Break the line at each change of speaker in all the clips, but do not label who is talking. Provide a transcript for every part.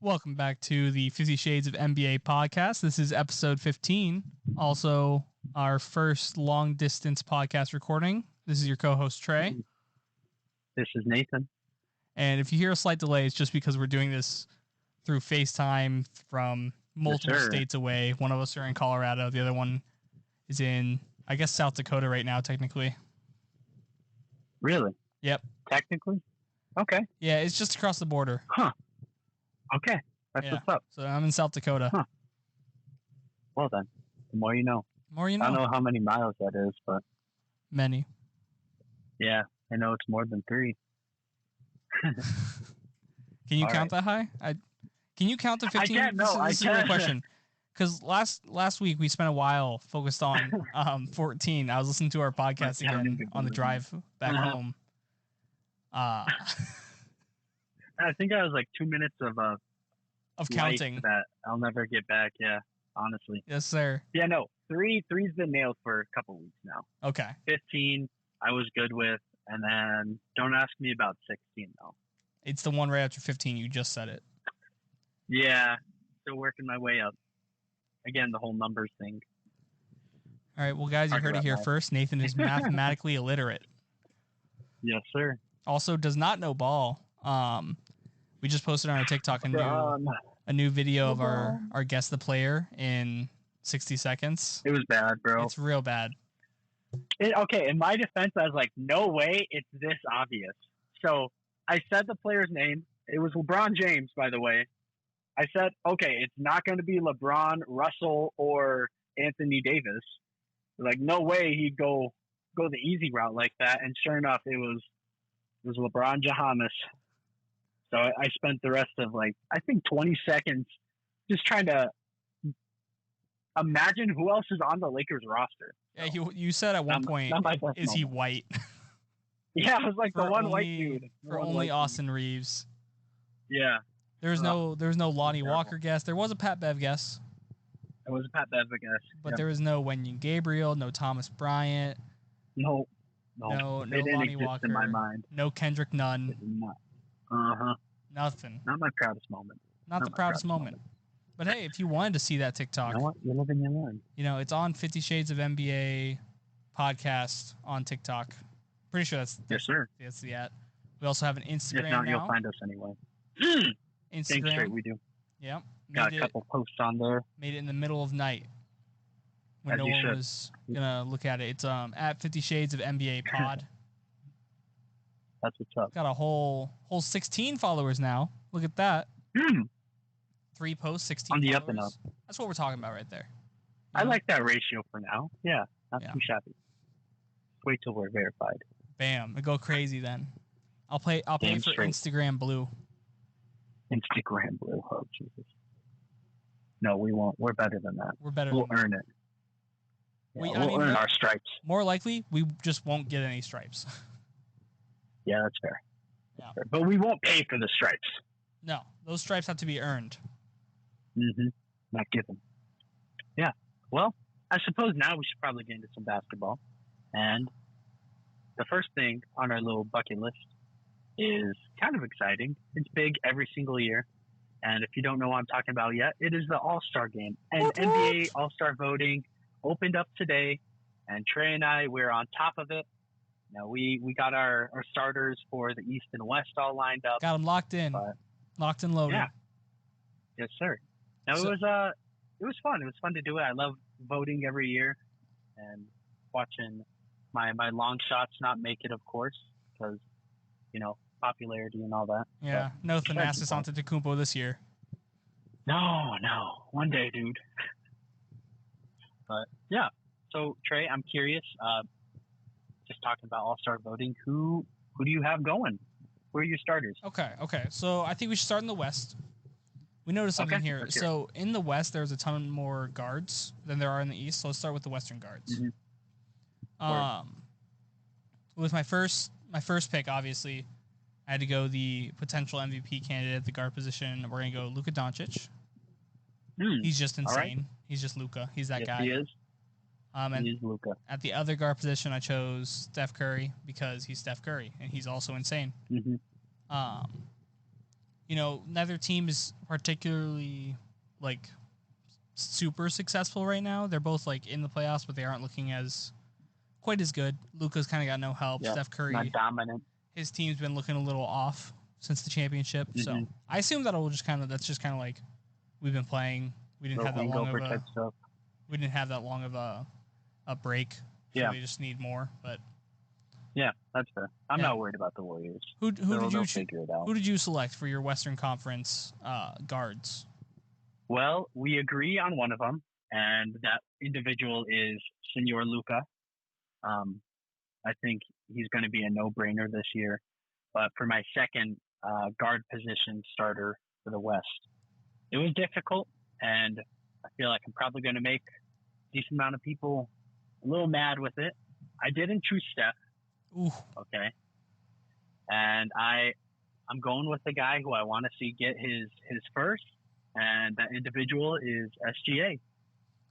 Welcome back to the 50 Shades of NBA podcast. This is episode 15, also our first long distance podcast recording. This is your co-host, Trey.
This is Nathan.
And if you hear a slight delay, it's just because we're doing this through FaceTime from multiple states away. One of us are in Colorado. The other one is in, I guess, South Dakota right now, technically.
Really?
Yep.
Technically? Okay.
Yeah, it's just across the border.
Huh. Okay. That's what's up.
So I'm in South Dakota.
Huh. Well then, the more you know.
The more you know.
I don't know how many miles that is, but...
Many.
Yeah, I know it's more than 3.
Can you count that high? Can you count to 15?
I can't, no,
this is a real question. Because last week we spent a while focused on 14. I was listening to our podcast again on the drive back home.
I think I was like 2 minutes of
counting
that I'll never get back. Yeah, honestly.
Yes, sir.
Yeah, no. Three's been nailed for a couple weeks now.
Okay.
15, I was good with, and then don't ask me about 16 though.
It's the one right after 15. You just said it.
Yeah, still working my way up. Again, the whole numbers thing.
All right, well, guys, you heard it here first. Nathan is mathematically illiterate.
Yes, sir.
Also, does not know ball. We just posted on our TikTok a new video of our Guess the Player in 60 seconds.
It was bad, bro.
It's real bad.
Okay, in my defense, I was like, no way it's this obvious. So I said the player's name. It was LeBron James, by the way. I said, okay, it's not going to be LeBron, Russell, or Anthony Davis. Like, no way he'd go the easy route like that. And sure enough, it was LeBron James. So I spent the rest of, I think 20 seconds just trying to imagine who else is on the Lakers roster.
Yeah, you said at one point, is he white?
Yeah, I was like the one white dude.
For only Austin Reeves.
Yeah.
There was no Lonnie Walker guess. There was a Pat Bev guess.
It was a Pat Bev guess.
But there was no Wenyen Gabriel, no Thomas Bryant.
No
Lonnie Walker.
In my mind.
No Kendrick Nunn. Nothing.
Not my proudest moment.
Not the proudest moment. But hey, if you wanted to see that TikTok,
you know what? You live and you learn.
It's on 50 Shades of NBA podcast on TikTok. Pretty sure that's the at. We also have an Instagram
if not,
now.
You'll find us anyway.
Instagram.
Thanks, Trey, we do.
Yep.
Got a couple posts on there.
Made it in the middle of night when no one was gonna look at it. It's at 50 Shades of NBA pod.
That's what's up.
Got a whole 16 followers now. Look at that. 3 posts, 16
on the
followers.
up and up.
That's what we're talking about right there.
I like that ratio for now. Yeah, not too shabby. Wait till we're verified.
Bam! It go crazy then. I'll pay for Instagram Blue.
Instagram Blue. Oh Jesus! No, we won't. We're better than that. We'll earn it. Yeah, we'll earn our stripes.
More likely, we just won't get any stripes.
Yeah, that's fair.
Yeah.
Fair. But we won't pay for the stripes.
No, those stripes have to be earned.
Not given. Yeah. Well, I suppose now we should probably get into some basketball. And the first thing on our little bucket list is kind of exciting. It's big every single year. And if you don't know what I'm talking about yet, it is the All-Star game. And NBA All-Star voting opened up today. And Trey and I, we're on top of it. Now, we got our starters for the East and West all lined up.
Got them locked in. Locked and loaded.
Yeah. Yes, sir. Now, it was fun. It was fun to do it. I love voting every year and watching my long shots not make it, of course, because, popularity and all that.
Yeah. But no Thanasis Antetokounmpo this year.
No. One day, dude. But, yeah. So, Trey, I'm curious, just talking about all-star voting, who do you have going? Who are your starters?
Okay. So I think we should start in the West. We noticed something here. So in the West, there's a ton more guards than there are in the East. So let's start with the Western guards. With my first pick, obviously, I had to go the potential MVP candidate at the guard position. We're going to go Luka Doncic. He's just insane. Right. He's just Luka. He's that guy.
He is.
And at the other guard position, I chose Steph Curry because he's Steph Curry, and he's also insane. neither team is particularly like super successful right now. They're both like in the playoffs, but they aren't looking as quite as good. Luka's kind of got no help.
Yeah,
Steph Curry,
not dominant.
his team's been looking a little off since the championship.
Mm-hmm.
So I assume that's just kind of like we've been playing. We didn't have that long of a break. So they just need more. But
yeah, that's fair. I'm not worried about the Warriors.
Who did you select for your Western Conference guards?
Well, we agree on one of them, and that individual is Senor Luka. I think he's going to be a no-brainer this year. But for my second guard position starter for the West, it was difficult, and I feel like I'm probably going to make a decent amount of people a little mad with it. I didn't choose Steph.
Ooh.
Okay. And I'm going with the guy who I want to see get his first, and that individual is SGA.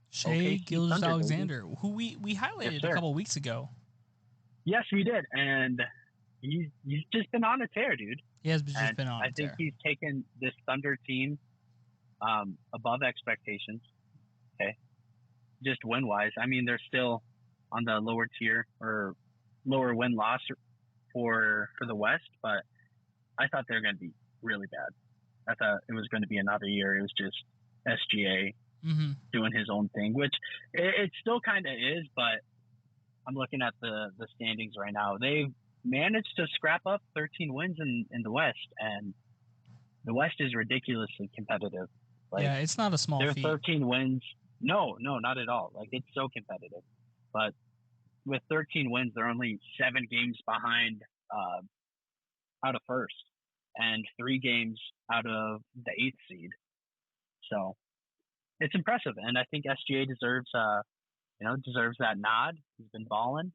Shai Gilgeous-Alexander, who we highlighted a couple weeks ago.
Yes, we did, and he's just been on a tear, dude.
He has just been on a tear.
I think he's taken this Thunder team above expectations. Okay, just win-wise. I mean, they're still on the lower tier or lower win-loss for the West, but I thought they were going to be really bad. I thought it was going to be another year. It was just SGA doing his own thing, which it still kind of is, but I'm looking at the standings right now. They've managed to scrap up 13 wins in the West, and the West is ridiculously competitive. Like,
yeah, it's not a small feat.
13 wins. No, not at all. Like, it's so competitive. But with 13 wins, they're only 7 games behind out of first and 3 games out of the 8th seed. So it's impressive, and I think SGA deserves that nod. He's been balling.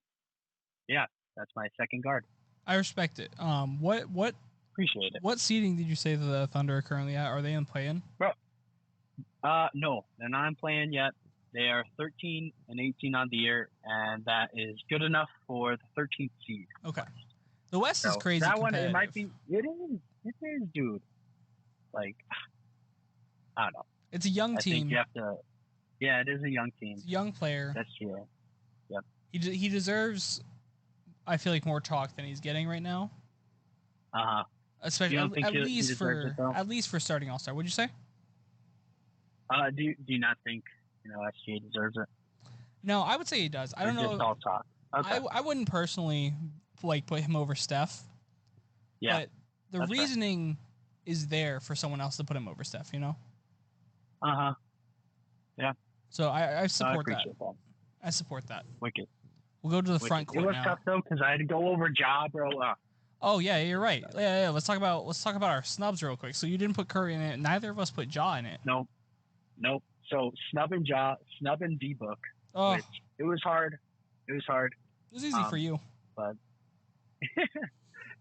Yeah, that's my second guard.
I respect it. What
appreciate it.
What seeding did you say the Thunder are currently at? Are they in play-in?
Bro, no, they're not in play-in yet. They are 13 and 18 on the year, and that is good enough for the 13th seed.
Okay. The West is crazy
that
competitive.
One, it might be. It is, dude. Like, I don't know.
It's a young team.
I think you have to. Yeah, it is a young team.
It's a young player.
That's true. Yep.
He deserves, I feel like, more talk than he's getting right now. Especially at least for starting All-Star. What'd you say?
Do you not think SGA deserves it?
No, I would say he does. I don't know.
Just all talk. Okay.
I wouldn't personally put him over Steph.
Yeah.
But the reasoning is there for someone else to put him over Steph.
Yeah.
So I support that. I support that.
Wicked.
We'll go to the front court now.
It was tough though because I had to go over Ja, bro.
Oh yeah, you're right. Yeah. Let's talk about our snubs real quick. So you didn't put Curry in it. Neither of us put Ja in it.
Nope. So snub and D-Book.
Oh.
It was hard. It was
easy for you.
But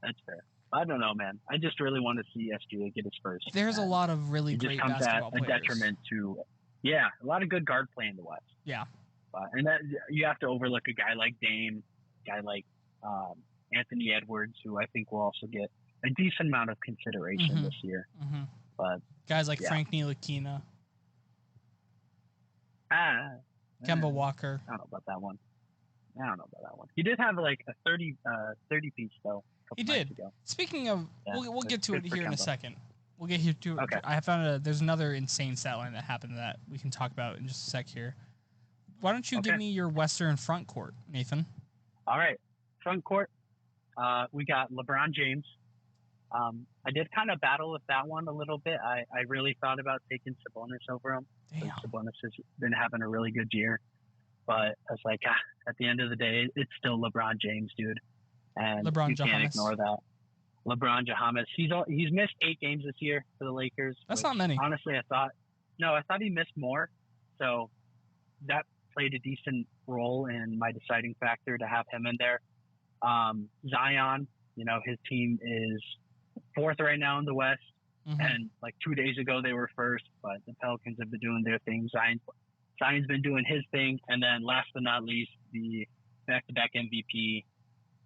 that's fair. I don't know, man. I just really want to see SGA get his first.
There's a lot of really great basketball players.
A detriment to, a lot of good guard play in the West.
Yeah.
And that you have to overlook a guy like Dame, a guy like Anthony Edwards, who I think will also get a decent amount of consideration this year.
Mm-hmm.
But
guys like Frank Ntilikina, Kemba Walker.
I don't know about that one. He did have like a 30 piece though.
He did. Speaking of, we'll get to it here in a second. We'll get here to it.
Okay.
I found there's another insane stat line that happened that we can talk about in just a sec here. Why don't you give me your Western front court, Nathan?
All right. Front court, we got LeBron James. I did kind of battle with that one a little bit. I really thought about taking Sabonis over him.
Damn.
Sabonis has been having a really good year. But I was like, at the end of the day, it's still LeBron James, dude. And you can't ignore that. LeBron James. He's missed 8 games this year for the Lakers.
That's not many.
Honestly, I thought he missed more. So that played a decent role in my deciding factor to have him in there. Zion, his team is 4th right now in the West. Mm-hmm. And like 2 days ago, they were 1st. But the Pelicans have been doing their thing. Zion's been doing his thing. And then last but not least, the back-to-back MVP,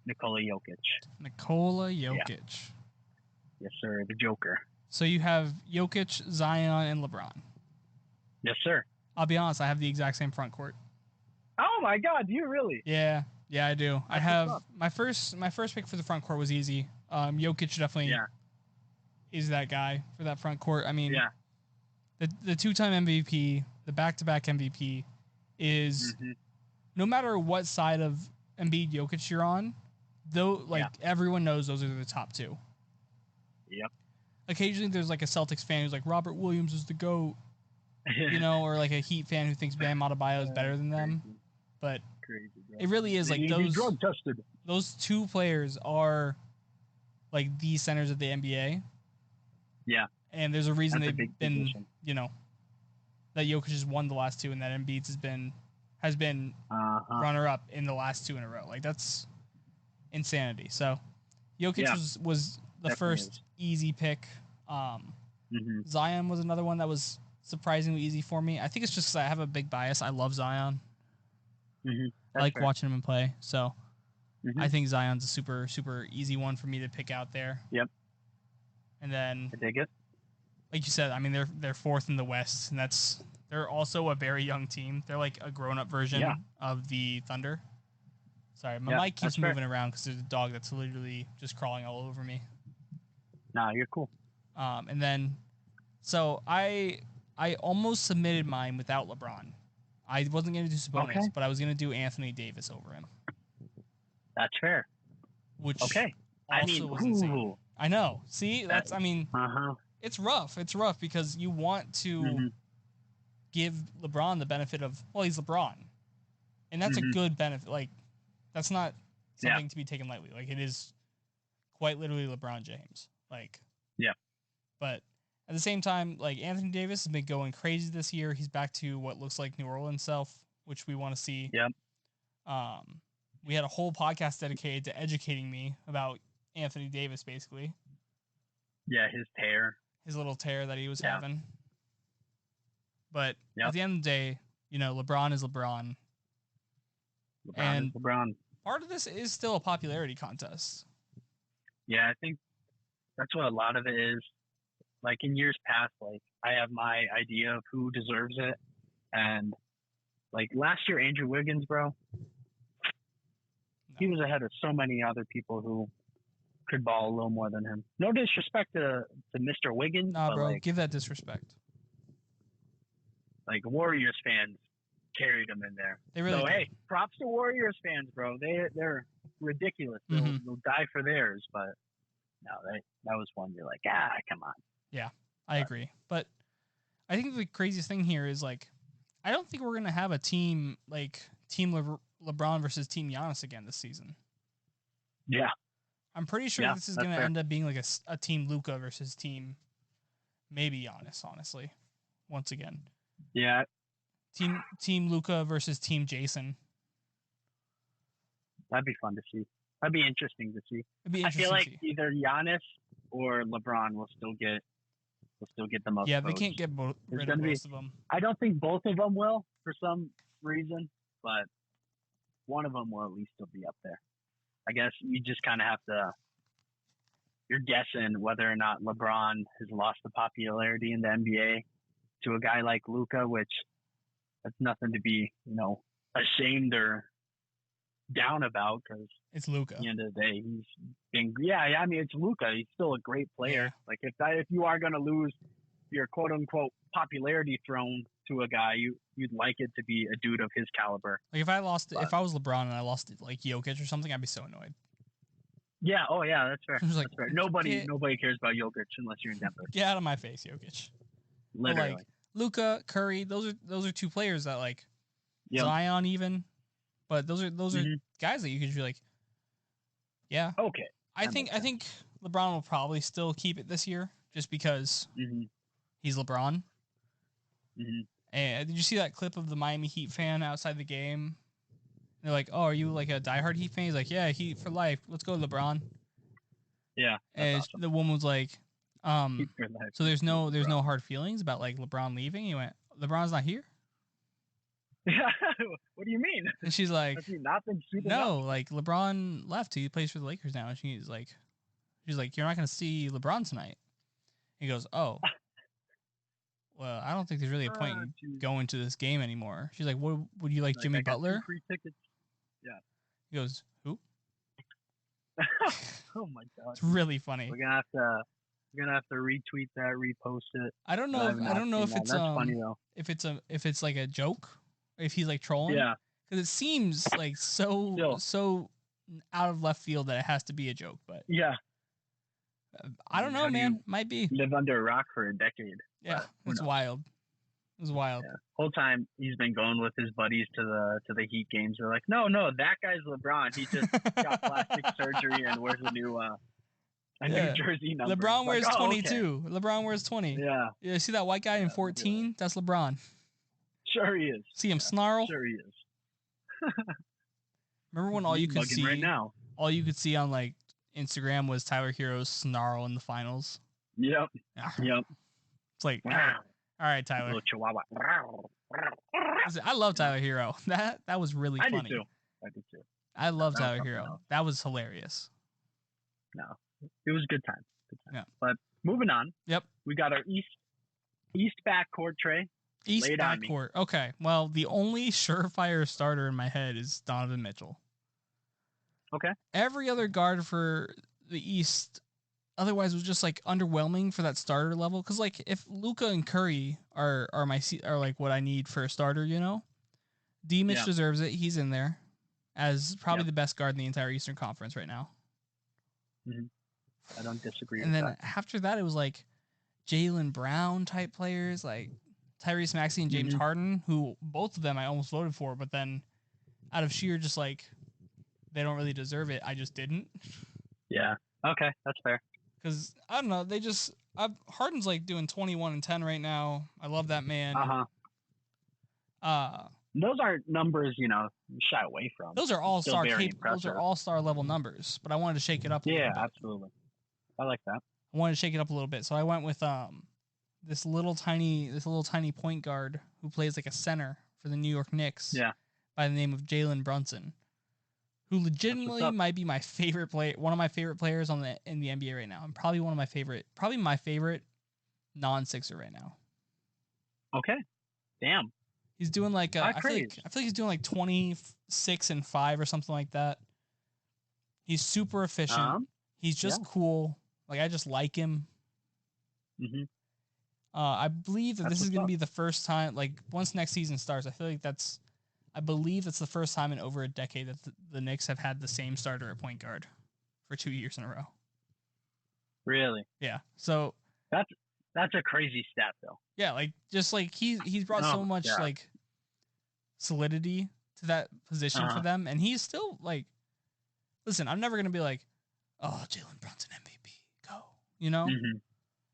Nikola Jokic.
Yeah.
Yes, sir. The Joker.
So you have Jokic, Zion, and LeBron.
Yes, sir.
I'll be honest, I have the exact same front court.
Oh my God, do you really?
Yeah, I do.
That's
I have my first pick for the front court was easy. Jokic definitely is that guy for that front court. I mean, the 2-time MVP, the back-to-back MVP is no matter what side of Embiid Jokic you're on, though, like everyone knows those are the top two.
Yep.
Occasionally there's like a Celtics fan who's like Robert Williams is the GOAT, you know, or like a Heat fan who thinks Bam Adebayo is better than them. But it really is like those two players are like the centers of the NBA.
Yeah.
And there's a reason they've been, you know, that Jokic has won the last two and that Embiid has been runner up in the last two in a row. Like that's insanity. So Jokic was the first easy pick. Zion was another one that was surprisingly easy for me. I think it's just 'cause I have a big bias. I love Zion. I like watching him play. So I think Zion's a super, super easy one for me to pick out there.
Yep.
And then
I dig it.
Like you said, I mean they're fourth in the West, and they're also a very young team. They're like a grown-up version of the Thunder. Sorry, my mic keeps moving around because there's a dog that's literally just crawling all over me.
Nah, you're cool.
And then, so I almost submitted mine without LeBron. I wasn't going to do Sabonis, but I was going to do Anthony Davis over him.
That's fair.
Which also was insane. I know. See, it's rough. It's rough because you want to give LeBron the benefit of, well, he's LeBron. And that's a good benefit. Like, that's not something to be taken lightly. Like, it is quite literally LeBron James. Like, but at the same time, like, Anthony Davis has been going crazy this year. He's back to what looks like New Orleans self, which we want to see. We had a whole podcast dedicated to educating me about Anthony Davis, basically.
Yeah, his
little tear that he was having. But at the end of the day, you know, LeBron is LeBron.
LeBron is LeBron.
Part of this is still a popularity contest.
Yeah, I think that's what a lot of it is. Like in years past, like I have my idea of who deserves it. And like last year, Andrew Wiggins, bro, he was ahead of so many other people who could ball a little more than him. No disrespect to Mr. Wiggins.
Nah,
but
bro,
like,
give that disrespect.
Like Warriors fans carried him in there.
They really did.
Hey, props to Warriors fans, bro. They're ridiculous. They'll die for theirs, but no, that was one you're like, come on.
Yeah, I agree. But I think the craziest thing here is like, I don't think we're gonna have a team like Team LeBron versus Team Giannis again this season.
Yeah.
I'm pretty sure this is going to end up being like a Team Luka versus Team maybe Giannis, honestly. Once again.
Yeah.
Team Luka versus Team Jason.
That'd be fun to see. That'd be interesting to see. I feel like either Giannis or LeBron will still get the most
Yeah,
votes.
They can't get rid of most of them.
I don't think both of them will for some reason, but one of them will at least still be up there. I guess you just kind of have to. You're guessing whether or not LeBron has lost the popularity in the NBA to a guy like Luka, which that's nothing to be, ashamed or down about because
it's Luka.
At the end of the day, he's been. Yeah, I mean it's Luka. He's still a great player.
Yeah.
Like if you are going to lose your quote unquote popularity throne to a guy, you'd like it to be a dude of his caliber.
Like if I was LeBron and I lost like Jokic or something, I'd be so annoyed.
Yeah. Oh yeah, that's fair.
Like,
that's fair. Nobody cares about Jokic unless you're in Denver.
Get out of my face, Jokic.
Literally.
But like Luka, Curry, those are two players that like Zion even, but those are guys that you could be like, yeah.
Okay.
I think LeBron will probably still keep it this year just because he's LeBron. And did you see that clip of the Miami Heat fan outside the game? They're like, "Oh, are you like a diehard Heat fan?" He's like, "Yeah, Heat for life. Let's go, LeBron."
Yeah.
And
awesome.
the woman was like,
Heat for life.
"So there's no hard feelings about like LeBron leaving." He went, "LeBron's not here."
Yeah. What do you mean?
And she's like,
"Has he not been suited
No,
up?"
like LeBron left. He plays for the Lakers now. And she's like, "You're not gonna see LeBron tonight." He goes, "Oh, well, I don't think there's really a point in going to this game anymore." She's like, "What would you like, Jimmy
I got
Butler?"
2 free tickets. Yeah.
He goes, "Who?"
Oh my god.
It's really funny.
We're gonna have to retweet that, repost it.
I don't know if it's
That's funny though.
if it's like a joke, if he's like trolling.
Yeah.
Because it seems like so out of left field that it has to be a joke, but
yeah.
I don't know, man. Might be.
Live under a rock for a decade.
Yeah, it's wild. It was wild.
Yeah. Whole time he's been going with his buddies to the Heat games. They're like, no, that guy's LeBron. He just got plastic surgery and wears a new jersey number.
LeBron wears 22. Okay. LeBron wears 20.
Yeah.
Yeah. See that white guy in 14? Yeah. That's LeBron.
Sure he is.
See him snarl?
Sure he is.
Remember when all you could see right now? All you could see on like Instagram was Tyler Hero's snarl in the finals.
Yep. Yep.
It's like, all right, Tyler.
Little chihuahua.
I love Tyler Hero. That was really funny.
I do too.
I love Tyler Hero. That was hilarious.
No, it was a good time.
Yeah.
But moving on.
Yep.
We got our East backcourt, Trey.
East backcourt. Okay. Well, the only surefire starter in my head is Donovan Mitchell.
Okay.
Every other guard for the East otherwise was just like underwhelming for that starter level. Because like if Luka and Curry are like what I need for a starter, you know, Mitch deserves it. He's in there as probably the best guard in the entire Eastern Conference right now.
Mm-hmm. I don't disagree.
And then after that, it was like Jaylen Brown type players like Tyrese Maxey and James Harden, who both of them I almost voted for, but then out of sheer just like they don't really deserve it, I just didn't.
Yeah. Okay, that's fair.
Because I don't know, Harden's like doing 21-10 right now. I love that man.
Those aren't numbers, you shy away from.
Those are all-star those are all-star level numbers, but I wanted to shake it up a little bit.
Yeah, absolutely. I like that.
I wanted to shake it up a little bit, so I went with this little tiny point guard who plays like a center for the New York Knicks.
Yeah. By
the name of Jalen Brunson, who legitimately might be my favorite one of my favorite players in the NBA right now, and probably my favorite non-Sixer right now.
Okay. Damn.
He's doing like I feel like he's doing like 26-5 or something like that. He's super efficient. He's just cool. Like I just like him.
Mm-hmm.
I believe that this is going to be the first time, like once next season starts, I believe that's the first time in over a decade that the Knicks have had the same starter at point guard for 2 years in a row.
Really?
Yeah. So
that's a crazy stat though.
Yeah, like just like he's brought so much like solidity to that position for them, and he's still like, listen, I'm never gonna be like, oh, Jalen Brunson MVP, go, you know.
Mm-hmm.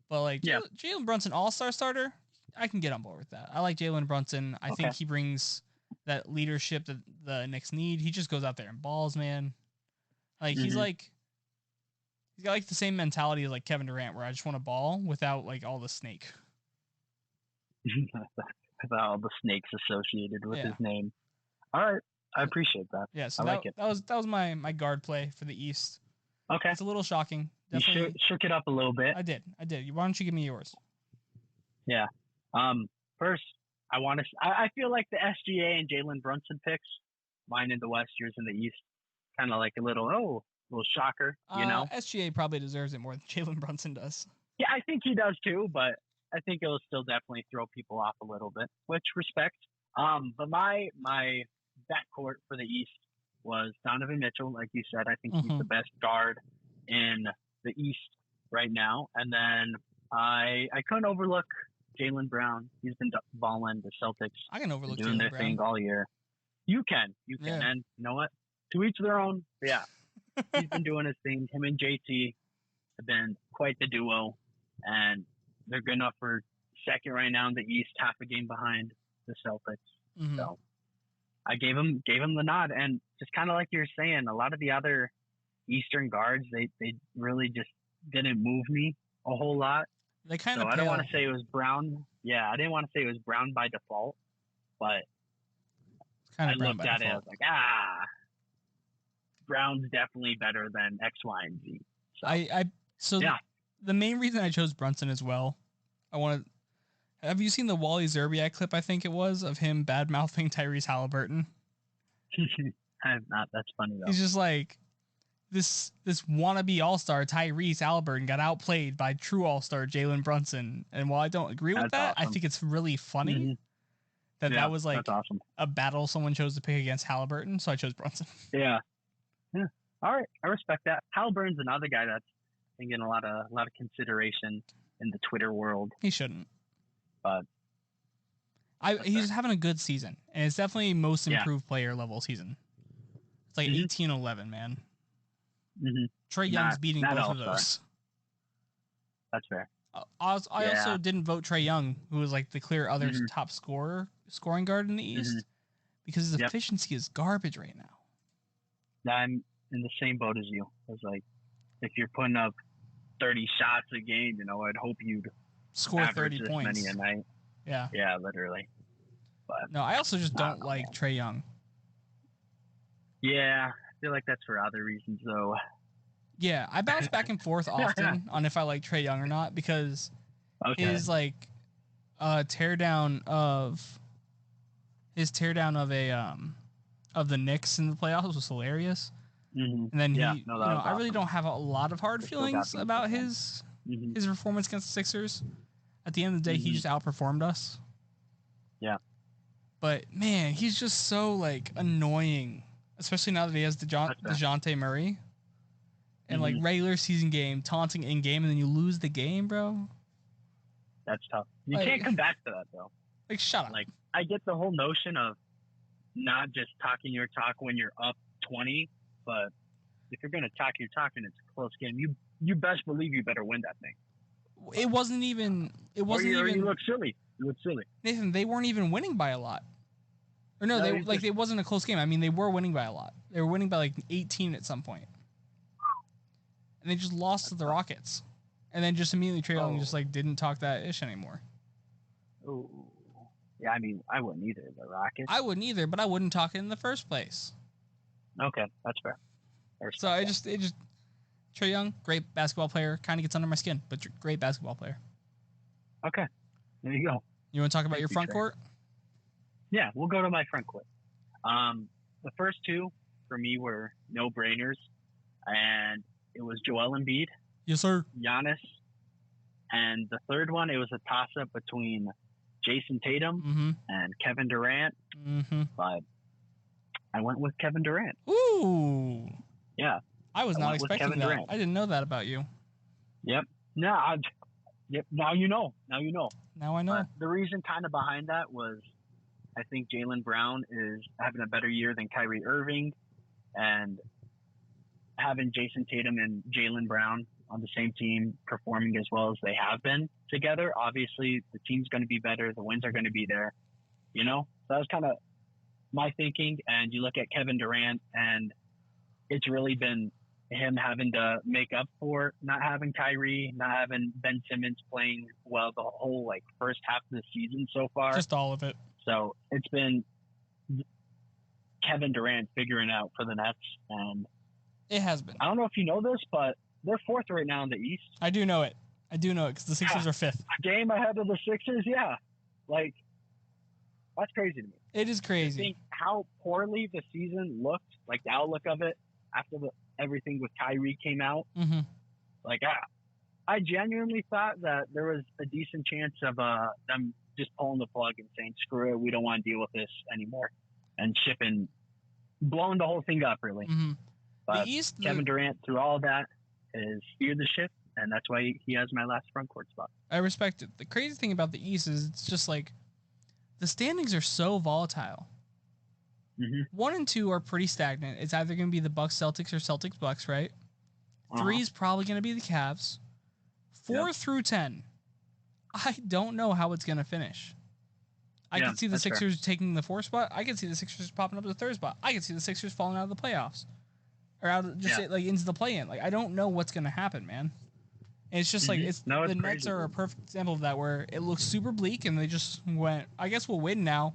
But like Jalen Brunson All-Star starter, I can get on board with that. I like Jalen Brunson. I think he brings that leadership that the Knicks need. He just goes out there and balls, man. Like he's got like the same mentality as like Kevin Durant, where I just want to ball without like all the snake.
Without all the snakes associated with his name. All right, I appreciate that.
Yeah, so
I like it.
That was my guard play for the East.
Okay,
it's a little shocking.
Definitely. You shook it up a little bit.
I did. Why don't you give me yours?
Yeah. First, I feel like the SGA and Jalen Brunson picks, mine in the West, yours in the East, kind of like a little shocker, you know?
SGA probably deserves it more than Jalen Brunson does.
Yeah, I think he does too, but I think it'll still definitely throw people off a little bit, which respect. But my backcourt for the East was Donovan Mitchell, like you said. I think he's the best guard in the East right now. And then I couldn't overlook Jaylen Brown. He's been balling the Celtics.
I can overlook
doing their thing all year. You can. Yeah. And you know what? To each their own. But yeah. He's been doing his thing. Him and JT have been quite the duo. And they're good enough for second right now in the East, half a game behind the Celtics. Mm-hmm. So I gave him the nod. And just kind of like you're saying, a lot of the other Eastern guards, they really just didn't move me a whole lot.
They kind of.
I don't want to say it was Brown. Yeah, I didn't want to say it was Brown by default, but I looked at it. I was like, Brown's definitely better than X, Y, and Z. So,
the main reason I chose Brunson as well, have you seen the Wally Zerbiak clip, I think it was, of him bad-mouthing Tyrese Halliburton?
I have not. That's funny, though.
He's just like, this wannabe all-star Tyrese Halliburton got outplayed by true all-star Jalen Brunson. And while I don't agree with that, awesome. I think it's really funny that was like awesome. A battle someone chose to pick against Halliburton, so I chose Brunson.
Yeah. All right, I respect that. Halliburton's another guy that's been getting a lot of consideration in the Twitter world.
He shouldn't.
But
he's having a good season, and it's definitely most improved player level season. It's like 18-11, man. Trey Young's beating both of those.
That's fair.
I also didn't vote Trey Young, who was like the clear other top scoring guard in the East, because his efficiency is garbage right now.
I'm in the same boat as you. I was like, if you're putting up 30 shots a game, I'd hope you'd
score 30 points.
Many a night.
Yeah.
Yeah, literally. But
no, I also just don't like Trey Young.
Yeah, I feel like that's for other reasons, though.
Yeah, I bounce back and forth often on if I like Trey Young or not, because his teardown of the Knicks in the playoffs was hilarious. And then I really don't have a lot of hard feelings about his performance against the Sixers. At the end of the day, he just outperformed us.
Yeah.
But man, he's just so like annoying, especially now that he has DeJounte Murray. And like regular season game, taunting in game, and then you lose the game, bro.
That's tough. You can't come back to that though.
Like, shut up.
Like, I get the whole notion of not just talking your talk when you're up 20, but if you're gonna talk your talk and it's a close game, you best believe you better win that thing.
It wasn't even. You
look silly. You look silly.
Nathan, they weren't even winning by a lot. Or no, it wasn't a close game. I mean, they were winning by a lot. They were winning by like 18 at some point. And they just lost to the Rockets. And then just immediately Trey Young just like didn't talk that ish anymore.
Oh. Yeah, I mean, I wouldn't either, the Rockets.
I wouldn't either, but I wouldn't talk it in the first place.
Okay, that's fair.
So it just Trey Young, great basketball player, kind of gets under my skin, but great basketball player.
Okay. There you go.
You want to talk about your front court?
Yeah, we'll go to my front court. The first two for me were no-brainers, and it was Joel Embiid.
Yes, sir.
Giannis. And the third one, it was a toss-up between Jason Tatum and Kevin Durant. But I went with Kevin Durant.
Ooh.
Yeah.
I was not expecting that. Durant. I didn't know that about you.
Yep. No, now you know. Now you know.
Now I know.
But the reason kind of behind that was I think Jaylen Brown is having a better year than Kyrie Irving, and having Jason Tatum and Jaylen Brown on the same team performing as well as they have been together, obviously the team's going to be better. The wins are going to be there, So that was kind of my thinking. And you look at Kevin Durant, and it's really been him having to make up for not having Kyrie, not having Ben Simmons playing well the whole first half of the season so far.
Just all of it.
So it's been Kevin Durant figuring out for the Nets, and
it has been.
I don't know if you know this, but they're fourth right now in the East.
I do know it because the Sixers are fifth.
A game ahead of the Sixers, yeah. That's crazy to me.
It is crazy.
I think how poorly the season looked, the outlook of it after everything with Kyrie came out. I genuinely thought that there was a decent chance of them just pulling the plug and saying, screw it, we don't want to deal with this anymore, and blowing the whole thing up, really. But the East, Kevin Durant, through all of that, has steered the ship, and that's why he has my last front court spot.
I respect it. The crazy thing about the East is it's just the standings are so volatile. 1 and 2 are pretty stagnant. It's either going to be the Bucks Celtics or Celtics Bucks, right? 3 is probably going to be the Cavs. 4 through 10, I don't know how it's going to finish. I can see the Sixers taking the 4th spot. I can see the Sixers popping up to the 3rd spot. I can see the Sixers falling out of the playoffs. Or out into the play-in. I don't know what's going to happen, man. And it's just the Nets are a perfect example of that, where it looks super bleak and they just went, I guess we'll win now.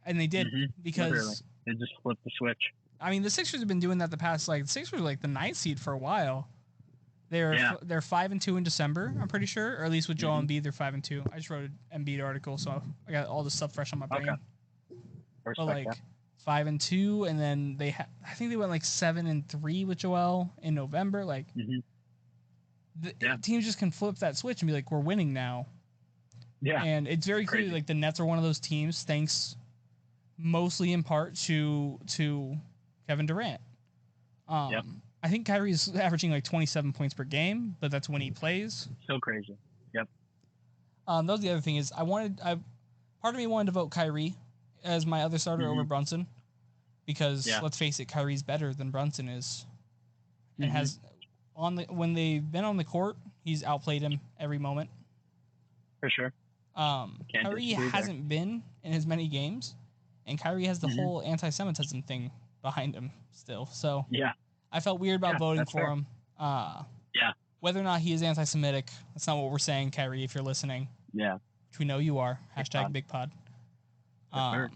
And they did, because
literally. They just flipped the switch.
I mean, the Sixers have been doing that the past, the Sixers were the 9th seed for a while. They're 5-2 in December, I'm pretty sure, or at least with Joel Embiid, they're 5-2. I just wrote an Embiid article, so I got all this stuff fresh on my brain.
Okay.
But like 5-2, and then I think they went like 7-3 with Joel in November. Like teams just can flip that switch and be like, we're winning now.
Yeah,
and it's very clear like the Nets are one of those teams, thanks mostly in part to Kevin Durant. I think Kyrie's averaging like 27 points per game, but that's when he plays.
So crazy. Yep.
That was the other thing is part of me wanted to vote Kyrie as my other starter over Brunson because let's face it, Kyrie's better than Brunson is, and has when they've been on the court, he's outplayed him every moment.
For sure.
Kyrie hasn't been in as many games, and Kyrie has the whole anti-Semitism thing behind him still. So I felt weird about voting for him. Whether or not he is anti-Semitic, that's not what we're saying, Kyrie, if you're listening.
Yeah.
Which we know you are. #Big Pod. But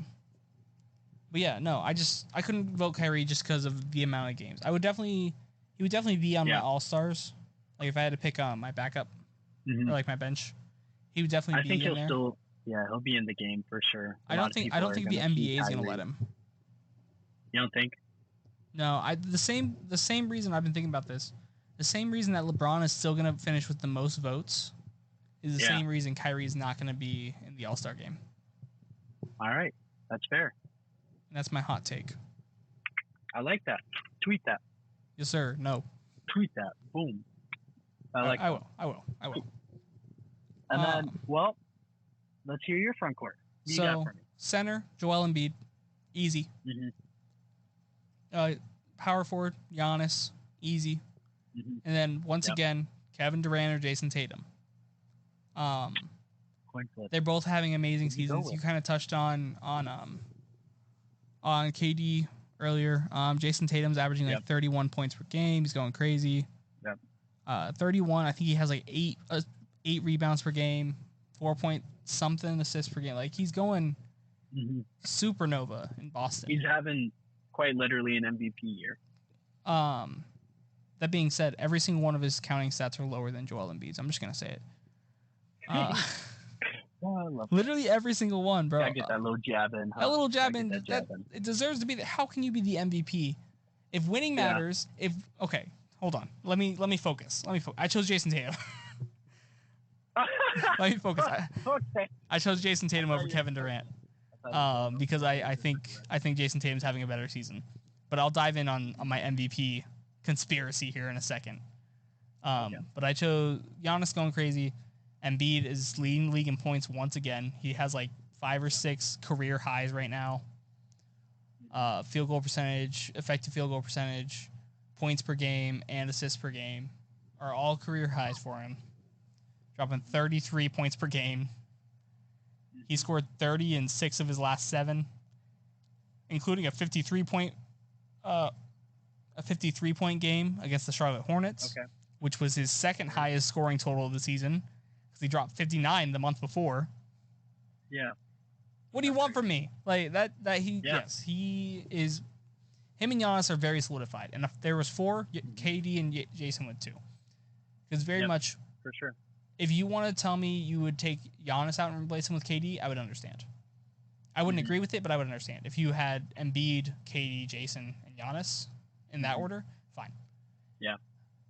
yeah, no, I couldn't vote Kyrie just because of the amount of games. He would definitely be on my All-Stars. Like if I had to pick my backup or like my bench, he would definitely be in there. I think
he'll be in the game for sure.
I don't think the NBA is going to let him.
You don't think?
No, the same reason I've been thinking about this. The same reason that LeBron is still going to finish with the most votes is the same reason Kyrie is not going to be in the All-Star game.
All right. That's fair.
And that's my hot take.
I like that. Tweet that.
Yes, sir. No.
Tweet that. Boom.
I will.
And then, let's hear your front court. What you got for me?
Center, Joel Embiid. Easy. Power forward, Giannis. Easy. And then, once again, Kevin Durant or Jason Tatum. They're both having amazing seasons. You kind of touched on KD earlier. Jason Tatum's averaging like 31 points per game. He's going crazy. 31. I think he has like eight rebounds per game, 4-point-something assists per game. Like he's going supernova in Boston.
He's having quite literally an MVP year.
That being said, every single one of his counting stats are lower than Joel Embiid's. I'm just gonna say it. Literally every single one, bro.
I get that little jab in.
That little jab in. It deserves to be. How can you be the MVP if winning matters? Okay, hold on. Let me focus. I chose Jason Tatum. Let me focus. I chose Jason Tatum over Kevin Durant because I think Jason Tatum's having a better season. But I'll dive in on my MVP conspiracy here in a second. But I chose Giannis going crazy. Embiid is leading the league in points once again. He has like 5 or 6 career highs right now. Field goal percentage, effective field goal percentage, points per game, and assists per game are all career highs for him. Dropping 33 points per game. He scored 30 in 6 of his last 7, including a 53-point game against the Charlotte Hornets, which was his second highest scoring total of the season. He dropped 59 the month before.
Yeah.
What do you want from me? Like he is. Him and Giannis are very solidified. And if there was 4, KD and Jason would 2. Because very much.
For sure.
If you want to tell me you would take Giannis out and replace him with KD, I would understand. I wouldn't agree with it, but I would understand. If you had Embiid, KD, Jason, and Giannis in that order, fine.
Yeah.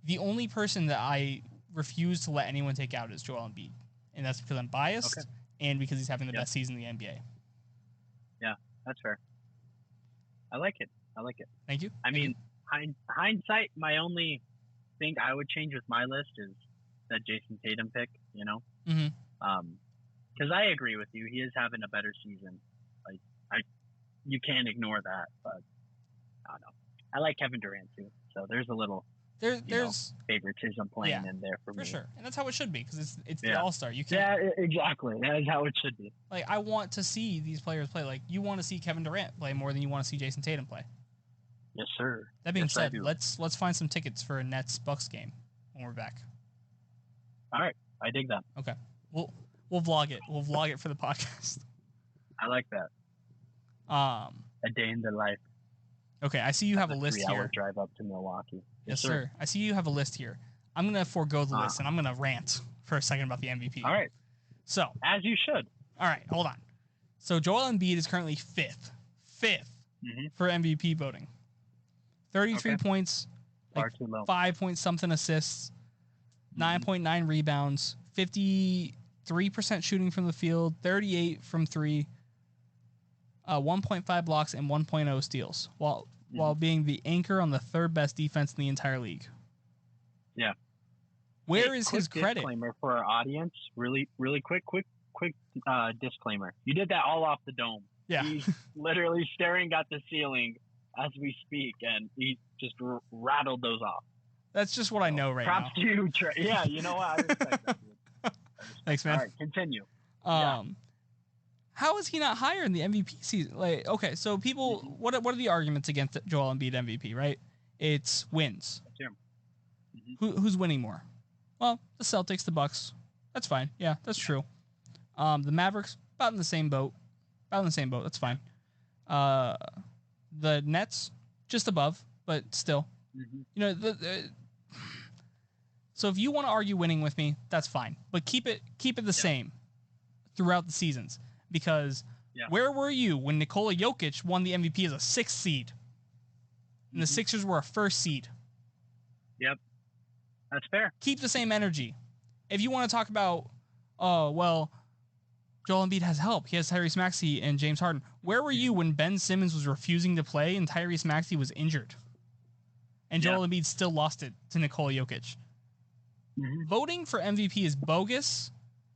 The only person that I refuse to let anyone take out is Joel Embiid, and that's because I'm biased and because he's having the best season in the NBA.
Yeah, that's fair. I like it.
Thank you.
I mean, hindsight, my only thing I would change with my list is that Jason Tatum pick, you know? Because I agree with you. He is having a better season. Like, you can't ignore that, but I don't know. I like Kevin Durant, too, so there's a little... There's favoritism playing in there for me.
For sure. And that's how it should be because it's the All-Star. You can't.
Yeah, exactly. That is how it should be.
Like, I want to see these players play. Like, you want to see Kevin Durant play more than you want to see Jason Tatum play.
Yes, sir.
That being said, let's find some tickets for a Nets-Bucks game when we're back.
All right. I dig that.
Okay. We'll vlog it. We'll vlog it for the podcast.
I like that. A day in the life.
Okay, I see you have a list here.
3-hour drive up to Milwaukee.
Yes, sir. I see you have a list here. I'm going to forego the list, and I'm going to rant for a second about the MVP.
All right.
So.
As you should.
All right, hold on. So Joel Embiid is currently fifth for MVP voting. 33 points, like 5 point something assists, 9.9 rebounds, 53% shooting from the field, 38 from three, 1.5 blocks, and 1.0 steals, while being the anchor on the third best defense in the entire league.
Yeah.
Where is his credit?
Disclaimer for our audience. Really quick disclaimer. You did that all off the dome.
Yeah.
He's literally staring at the ceiling as we speak, and he just rattled those off.
That's just what I know right now.
Props to you, Trey. Yeah, you know what? I respect that.
Thanks, man.
All right, continue.
How is he not higher in the MVP season? Like, okay, so people, what are the arguments against Joel Embiid MVP? Right? It's wins. Who's winning more? Well, the Celtics, the Bucks. That's fine. Yeah, that's true. The Mavericks, about in the same boat. That's fine. The Nets, just above, but still. You know, so if you want to argue winning with me, that's fine. But keep it the same throughout the seasons. Because where were you when Nikola Jokic won the MVP as a 6th seed? And the Sixers were a 1st seed.
Yep. That's fair.
Keep the same energy. If you want to talk about, Joel Embiid has help. He has Tyrese Maxey and James Harden. Where were you when Ben Simmons was refusing to play and Tyrese Maxey was injured? And Joel Embiid still lost it to Nikola Jokic. Voting for MVP is bogus,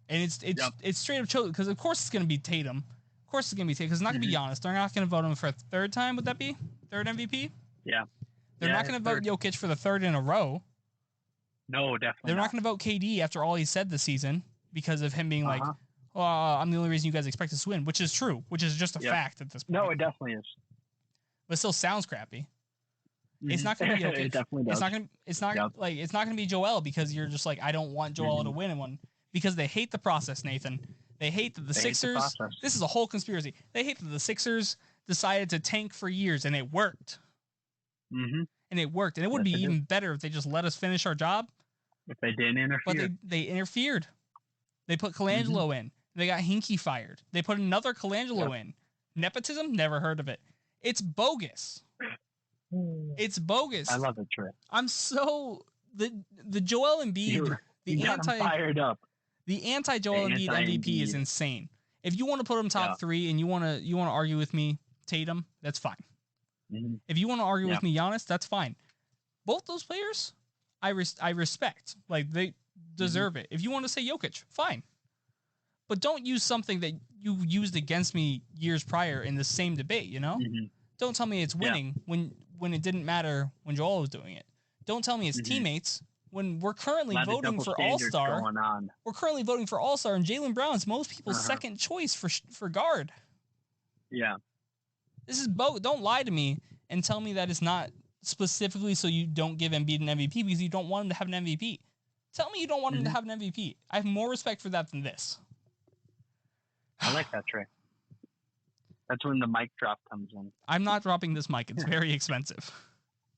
and it's straight up chosen, because of course it's going to be Tatum. Of course it's going to be Tatum, because it's not going to be Giannis. They're not going to vote him for a 3rd time. Would that be 3rd MVP?
Yeah.
They're not going to vote Jokic for the 3rd in a row.
No, definitely.
They're not going to vote KD after all he said this season because of him being like, I'm the only reason you guys expect us to win, which is true, which is just a fact at this point.
No, it definitely is.
But it still sounds crappy. It's not going to be Jokic.
It definitely does.
It's not going to be Joel, because you're just like, I don't want Joel to win in one, because they hate the process, Nathan. They hate that the Sixers. This is a whole conspiracy. They hate that the Sixers decided to tank for years, and it worked. And it worked, and it would be even better if they just let us finish our job.
If they didn't interfere.
But they interfered. They put Colangelo in. They got Hinkie fired. They put another Colangelo in. Nepotism? Never heard of it. It's bogus. It's bogus.
I love it, Trey.
I'm so the Joel Embiid,
fired up.
The anti-Joel Embiid MVP is insane. If you want to put him top 3 and you want to argue with me, Tatum, that's fine. If you want to argue with me, Giannis, that's fine. Both those players, I respect. Like, they deserve it. If you want to say Jokic, fine. But don't use something that you used against me years prior in the same debate, you know? Don't tell me it's winning when it didn't matter when Joel was doing it. Don't tell me it's teammates when we're currently voting for All-Star. We're currently voting for All-Star, and Jaylen Brown is most people's second choice for guard.
Yeah.
This is both. Don't lie to me and tell me that it's not specifically so you don't give Embiid an MVP because you don't want him to have an MVP. Tell me you don't want him to have an MVP. I have more respect for that than this.
I like that, Trey. That's when the mic drop comes in.
I'm not dropping this mic. It's very expensive.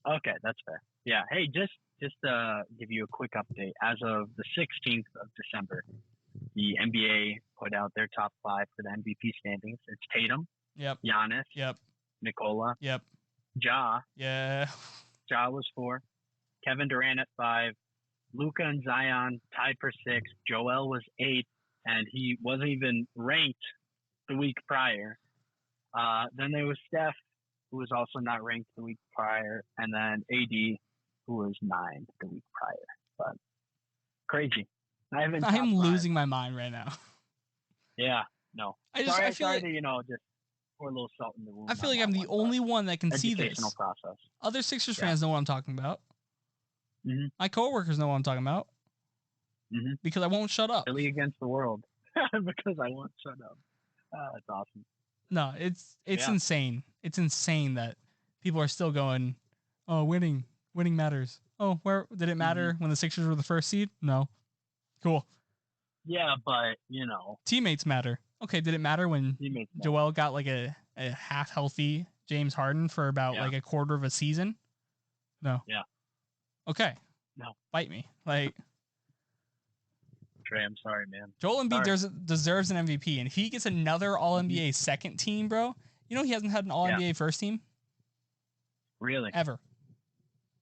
Okay, that's fair. Yeah. Hey, just give you a quick update. As of the 16th of December, the NBA put out their top 5 for the MVP standings. It's Tatum.
Yep.
Giannis.
Yep.
Nikola.
Yep.
Ja.
Yeah.
Ja was 4. Kevin Durant at 5. Luka and Zion tied for 6. Joel was 8, and he wasn't even ranked the week prior. Then there was Steph, who was also not ranked the week prior, and then AD, who was 9 the week prior. But crazy.
I'm losing my mind right now.
Yeah, no.
I feel like,
to, just pour a little salt in the wound.
I feel like I'm the only one that can see this.
Educational process.
Other Sixers fans know what I'm talking about. My coworkers know what I'm talking about. Because I won't shut up.
Really against the world. Because I won't shut up. That's awesome.
No, it's insane. It's insane that people are still going, oh, winning matters. Oh, where did it matter when the Sixers were the 1st seed? No. Cool.
Yeah, but,
teammates matter. Okay, did it matter when Joel got like a half healthy James Harden for about like a quarter of a season? No.
Yeah.
Okay.
No.
Fight me. Like,
Trey, I'm sorry, man.
Joel Embiid deserves an MVP, and if he gets another All-NBA second team, bro, you know he hasn't had an All-NBA first team?
Really?
Ever.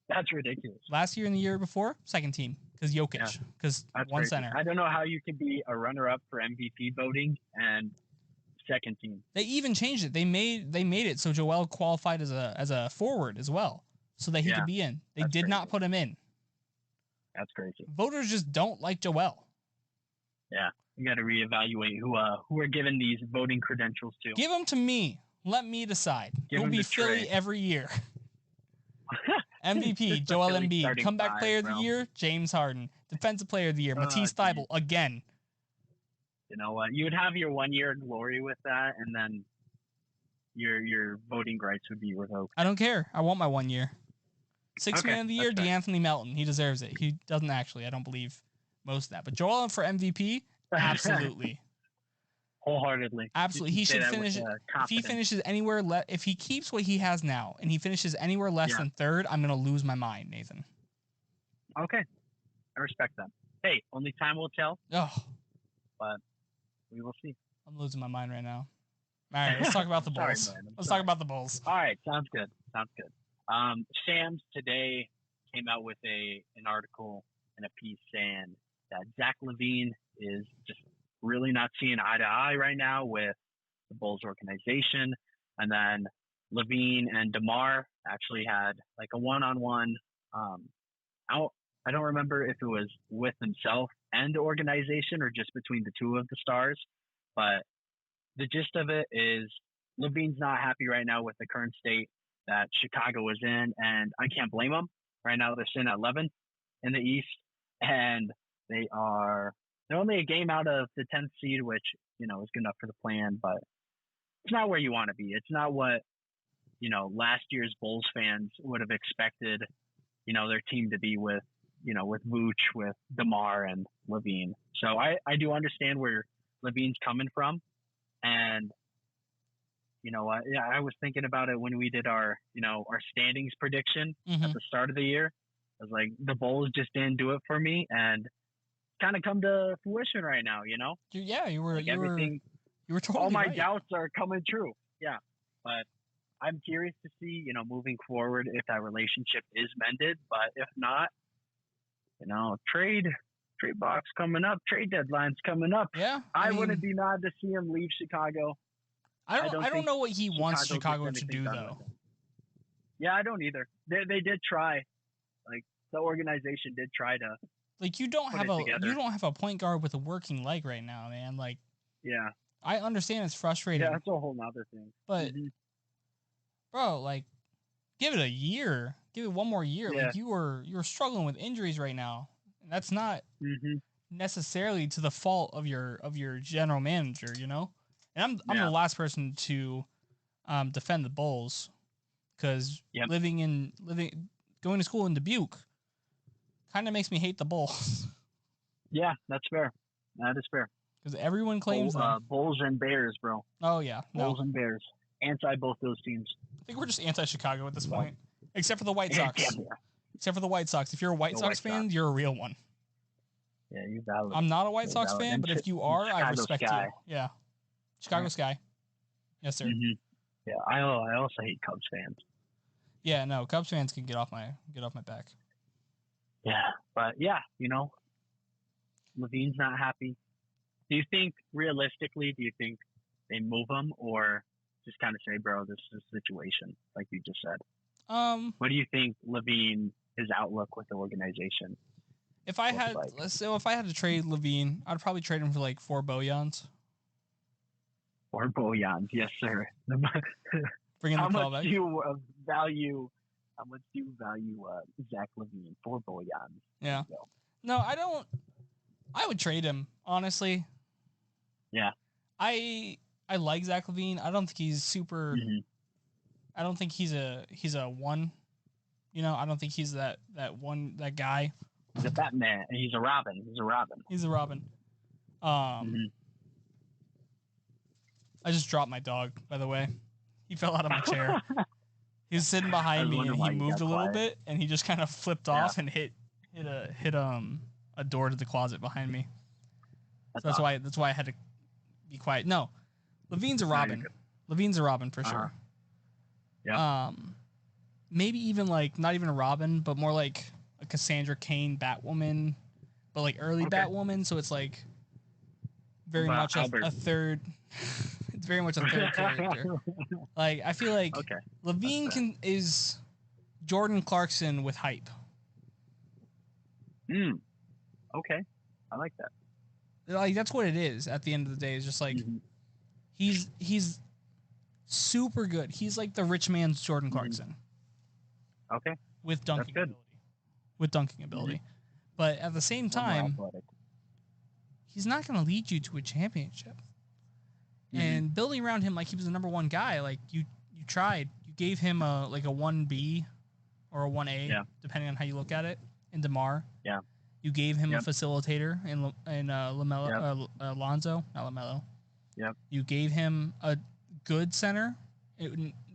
That's ridiculous.
Last year and the year before, second team, because Jokic, because one
crazy.
center.
I don't know how you could be a runner-up for MVP voting and second team.
They even changed it. They made it so Joel qualified as a forward as well, so that he could be in. They did not put him in.
That's crazy.
Voters just don't like Joel.
Yeah, you got to reevaluate who we're giving these voting credentials to.
Give them to me. Let me decide. It'll be Philly every year. MVP, Joel Embiid. Comeback player of the year, James Harden. Defensive player of the year, Matisse Thybulle, again.
You know what? You would have your 1 year glory with that, and then your voting rights would be revoked.
I don't care. I want my 1 year. Sixth man of the year, DeAnthony Melton. He deserves it. He doesn't actually. I don't believe most of that. But Joel for MVP, absolutely.
Wholeheartedly.
Absolutely. He should finish. If he finishes anywhere, if he keeps what he has now and he finishes anywhere less than third, I'm going to lose my mind, Nathan.
Okay. I respect that. Hey, only time will tell.
Oh.
But we will see.
I'm losing my mind right now. All right, let's talk about the Bulls. Let's talk about the Bulls.
All right, sounds good. Shams today came out with an article and a piece saying that Zach LaVine is just really not seeing eye to eye right now with the Bulls organization. And then LaVine and DeMar actually had like a one-on-one. I don't remember if it was with himself and the organization or just between the two of the stars. But the gist of it is LaVine's not happy right now with the current state that Chicago is in, and I can't blame them. Right now they're sitting at 11 in the East, and they're only a game out of the 10th seed, which, you know, is good enough for the plan, but it's not where you want to be. It's not what, you know, last year's Bulls fans would have expected, you know, their team to be with, you know, with Vooch, with DeMar and LaVine. So I do understand where LaVine's coming from. And, you know, I was thinking about it when we did our standings prediction at the start of the year. I was like, the Bulls just didn't do it for me, and kind of come to fruition right now, you know?
Yeah, you were totally
all my
right.
doubts are coming true. Yeah. But I'm curious to see, you know, moving forward if that relationship is mended. But if not, you know, trade box coming up, trade deadline's coming up.
Yeah.
I wouldn't be mad to see him leave Chicago.
I don't know what he wants Chicago to do, though.
Yeah, I don't either. They did try. Like, the organization did try to.
Like, you don't have a point guard with a working leg right now, man. Like,
yeah,
I understand it's frustrating.
Yeah, that's a whole nother thing.
But bro, like, give it a year. Give it one more year.
Yeah.
Like, you're struggling with injuries right now. And that's not necessarily to the fault of your general manager, you know? And I'm the last person to defend the Bulls, because going to school in Dubuque kind of makes me hate the Bulls.
Yeah, that's fair. That is fair.
Because everyone claims them.
Bulls and Bears, bro.
Oh, yeah.
Bulls and Bears. Anti both those teams.
I think we're just anti-Chicago at this point. Except for the White Sox. Except for the White Sox. If you're a White Sox fan, you're a real one.
Yeah, you're valid.
I'm not a White Sox fan, but if you are, I respect you. Yeah. Chicago Sky. Yes, sir.
Yeah, I also hate Cubs fans.
Yeah, no, Cubs fans can get off my back.
Yeah, but yeah, you know, LaVine's not happy. Do you think they move him, or just kind of say, bro, this is the situation, like you just said? What do you think LaVine, his outlook with the organization?
If I had to trade LaVine, I'd probably trade him for like 4 Bojans.
4 Bojans, yes, sir.
Bring in the
How much do you value Zach LaVine? 4 Bojans.
Yeah. No, I don't. I would trade him, honestly.
Yeah.
I like Zach LaVine. I don't think he's super. I don't think he's a one. You know, I don't think he's that guy.
He's a Batman. He's a Robin.
He's a Robin. I just dropped my dog, by the way. He fell out of my chair. He was sitting behind me, and he moved a little bit, and he just kind of flipped off and hit hit a door to the closet behind me. So that's why I had to be quiet. No, Levine's a Robin. Levine's a Robin for sure.
Yeah.
Maybe even like not even a Robin, but more like a Cassandra Cain Batwoman, but like early Batwoman. So it's like very much a third. It's very much a third character. Like I feel like Levine is Jordan Clarkson with hype.
Okay, I like that.
Like that's what it is. At the end of the day, it's just like he's super good. He's like the rich man's Jordan Clarkson.
Okay.
With dunking ability. With dunking ability. But at the same time, he's not going to lead you to a championship. And building around him like he was the number one guy, like you tried. You gave him a 1B or a 1A, depending on how you look at it, in DeMar.
Yeah.
You gave him a facilitator in LaMelo, Alonzo, not LaMelo.
Yep.
You gave him a good center,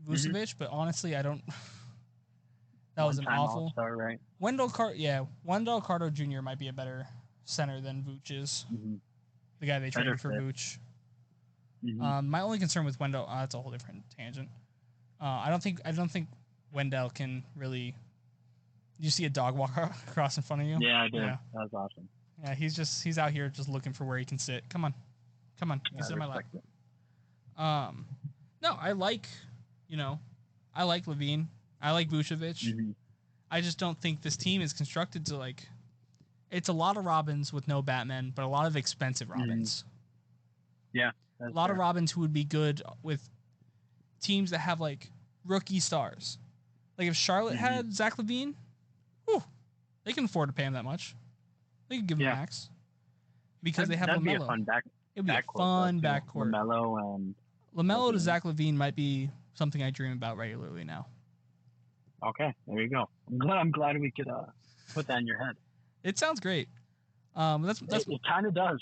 Vucevic, but honestly, I don't. That was an awful.
All-star, right?
Wendell Carter Jr. might be a better center than Vooch is. The guy they traded for Vooch. My only concern with Wendell, that's a whole different tangent. I don't think Wendell can really. You see a dog walk across in front of you?
Yeah, I did. Yeah. That was awesome.
Yeah, he's out here just looking for where he can sit. Come on, you sit in my lap. No, I like Levine. I like Vucevic. I just don't think this team is constructed to like. It's a lot of Robins with no Batman, but a lot of expensive Robins.
Yeah,
a lot of Robins who would be good with teams that have like rookie stars. Like if Charlotte had Zach LaVine, they can afford to pay him that much. They could give him max because they have
that'd
LaMelo.
Be a fun
It'd be a fun backcourt. LaMelo to Zach LaVine might be something I dream about regularly now.
Okay, there you go. I'm glad we could put that in your head.
It sounds great.
It kind of does.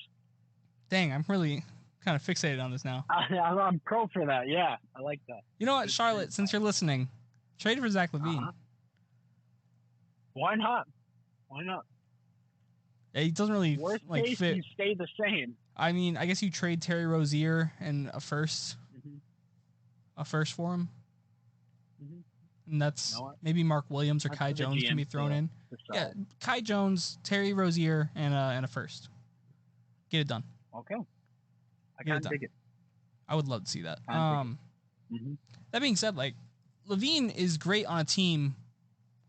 Dang, I'm really kind of fixated on this now.
I'm pro for that. Yeah, I like that.
You know what, Charlotte? Since you're listening, trade for Zach LaVine.
Why not?
He doesn't really
Worst
like
case,
fit.
You stay the same.
I mean, I guess you trade Terry Rozier and a first for him. And that's maybe Mark Williams or Kai Jones can be thrown in. Yeah, Kai Jones, Terry Rozier, and a first. Get it done.
Okay. I kind of dig it.
I would love to see that. That being said, like LaVine is great on a team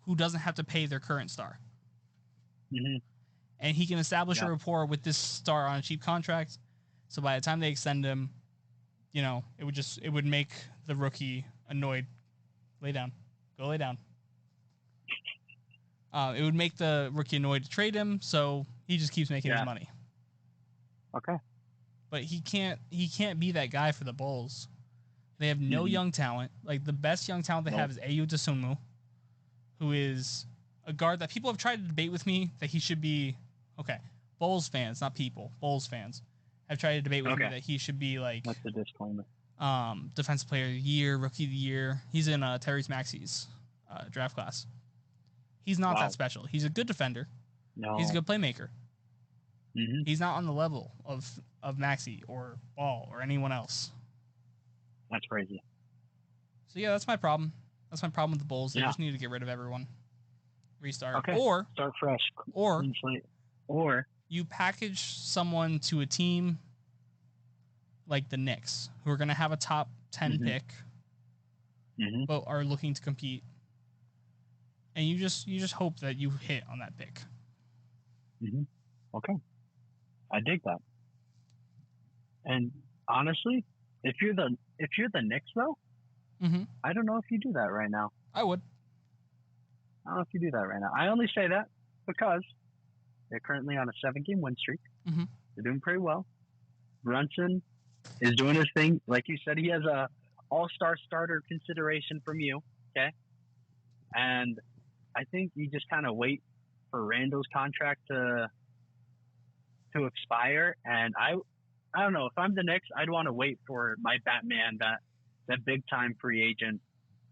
who doesn't have to pay their current star. And he can establish a rapport with this star on a cheap contract. So by the time they extend him, it would make the rookie annoyed. Lay down. Go lay down. It would make the rookie annoyed to trade him, so he just keeps making his money.
Okay.
But he can't be that guy for the Bulls. They have no young talent. Like the best young talent they have is Ayo Dosunmu, who is a guard that people have tried to debate with me that he should be Bulls fans, not people. Bulls fans have tried to debate with me that he should be like
that's the disclaimer.
Defensive Player of the Year, Rookie of the Year. He's in Tyrese Maxey's draft class. He's not that special. He's a good defender.
No.
He's a good playmaker. He's not on the level of Maxey or Ball or anyone else.
That's crazy.
So yeah, that's my problem. That's my problem with the Bulls. They just need to get rid of everyone. Restart.
Okay.
Or
start fresh.
Or you package someone to a team like the Knicks, who are going to have a top 10 pick, but are looking to compete, and you just hope that you hit on that pick.
Okay, I dig that. And honestly, if you're the Knicks though, I don't know if you do that right now.
I would.
I don't know if you do that right now. I only say that because they're currently on a 7-game win streak. They're doing pretty well. Brunson is doing his thing. Like you said, he has a all-star starter consideration from you, okay? And I think you just kind of wait for Randall's contract to expire. And I don't know. If I'm the Knicks, I'd want to wait for my Batman, that big-time free agent,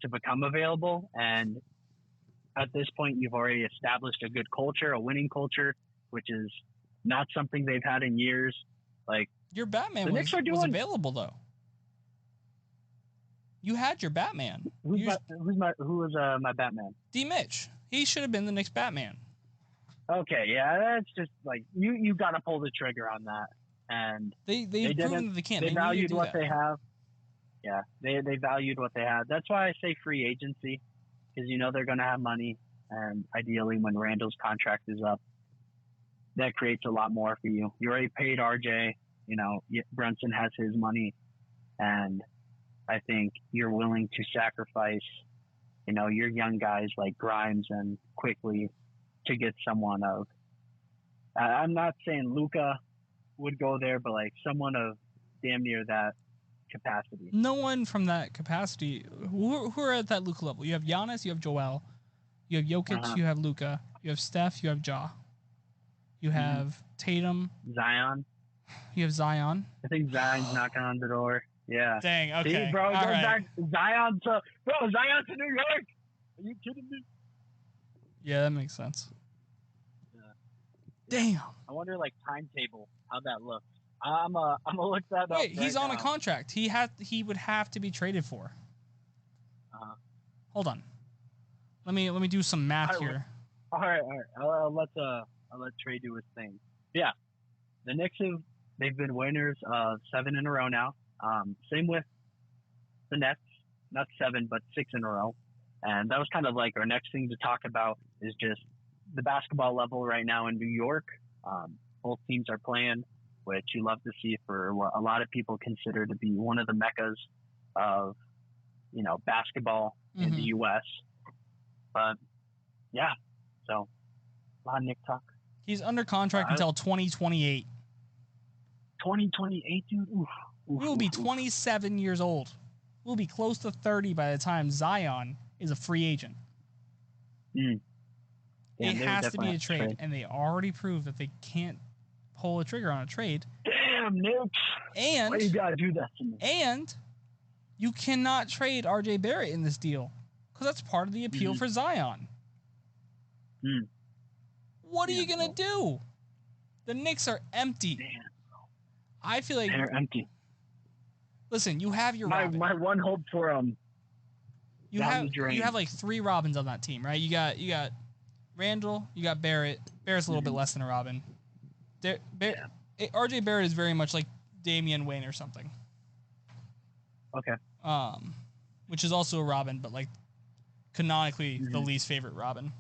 to become available. And at this point, you've already established a good culture, a winning culture, which is not something they've had in years. Like,
your Batman was available though. You had your Batman.
Who was my Batman?
D. Mitch. He should have been the Knicks Batman.
Okay, yeah, that's just like you got to pull the trigger on that, and
they've proven that they can't.
They valued what they have. Yeah, they valued what they had. That's why I say free agency, because they're going to have money, and ideally when Randall's contract is up, that creates a lot more for you. You already paid RJ. Brunson has his money, and I think you're willing to sacrifice, your young guys like Grimes and Quickly to get someone of. I'm not saying Luka would go there, but like someone of damn near that capacity.
No one from that capacity. Who are at that Luka level? You have Giannis, you have Joel, you have Jokic, you have Luka, you have Steph, you have Ja, you have Tatum,
Zion.
You have Zion.
I think Zion's knocking on the door. Yeah.
Dang. Okay.
See, bro,
all right.
Zion to New York. Are you kidding me?
Yeah, that makes sense.
Yeah.
Damn.
I wonder, like, timetable, how that looks. I'm gonna look that up.
Wait, he's on
now.
a contract. He would have to be traded for. Hold on. Let me do some math here.
All right. I'll let Trey do his thing. Yeah, the Knicks they've been winners of 7 in a row now. Same with the Nets, not 7 but 6 in a row. And that was kind of like our next thing to talk about is just the basketball level right now in New York. Both teams are playing, which you love to see for what a lot of people consider to be one of the meccas of, basketball in the U.S. But, yeah, so a lot of Knick talk.
He's under contract until 2028.
2028, dude? Oof.
We'll be 27 years old. We'll be close to 30 by the time Zion is a free agent.
It
has to be a trade, and they already proved that they can't pull a trigger on a trade.
Damn, Knicks.
And
why you gotta do that to me?
And you cannot trade RJ Barrett in this deal because that's part of the appeal for Zion. What are you gonna do? The Knicks are empty.
Damn.
I feel like
they're empty.
Listen, you have your
my one hope for
you have like 3 Robins on that team, right? You got Randall, you got Barrett. Barrett's a little bit less than a Robin. RJ Barrett is very much like Damian Wayne or something.
Okay.
Which is also a Robin, but like canonically the least favorite Robin.